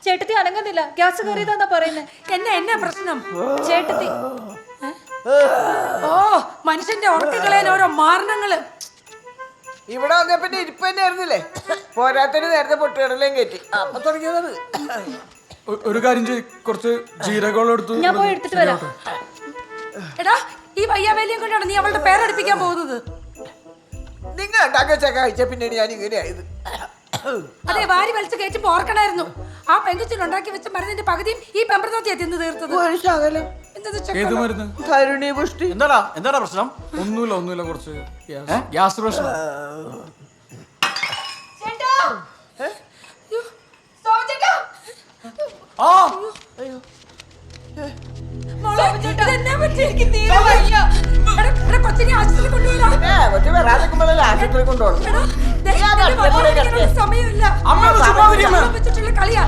ചേട്ടത്തി അനങ്ങുന്നില്ല. Gas കയറിയതാന്നാ പറയുന്നത്. എന്നാ പ്രശ്നം? ചേട്ടത്തി ഓ, മനുഷ്യന്റെ ഉറക്കങ്ങളേന് ഓരോ മാരണങ്ങള്. ഇവിടെ വന്ന പിന്നെ ഇരിപ്പ് തന്നെ ആയിരുന്നില്ലേ? പോരാത്തിന് നേരത്തെ പൊട്ടുകടലേം കയറ്റി അപ്പൊ തുടങ്ങിയത്. ഒരു കാര്യം ചെയ്യ്, കുറച്ച് ജീരകോളം എടുത്തു. ഞാൻ പോയി എടുത്തിട്ട് വരാം. എടാ, ഈ വയ്യാവേലിയും കൊണ്ടാണ് നീ അവളുടെ പേരടിപ്പിക്കാൻ പോകുന്നത്. നിങ്ങൾ ഉണ്ടാക്കി വെച്ച കഴിച്ച പിന്നീട് ഞാൻ ഇങ്ങനെ ആയത്. അതെ, വാരി വലിച്ച് കയറ്റുമ്പോ ഓർക്കണായിരുന്നു. ആ പെങ്കുച്ചിൽ ഉണ്ടാക്കി വെച്ച മരുന്നിന്റെ പകുതിയും ഈ പെമ്പറത്തോത്തിയാ തിന്ന് തീർത്തത്. ഒരു ശകലം ഏത് മരുന്ന്? കരുണീ പുഷ്ടി. എന്താടാ പ്രശ്നം? ഒന്നുമില്ല, കുറച്ച് ഗ്യാസ് പ്രശ്നം. ആ കൊച്ചിനെ ആശുപത്രി കൊണ്ടുവരാ. ആശുപത്രി കൊണ്ടുപോകണം. സമയമില്ല. അമ്മ ഒന്ന് ചുമ്മാ ഇരിക്ക് അമ്മ. വെച്ചിട്ടുള്ള കളിയാ.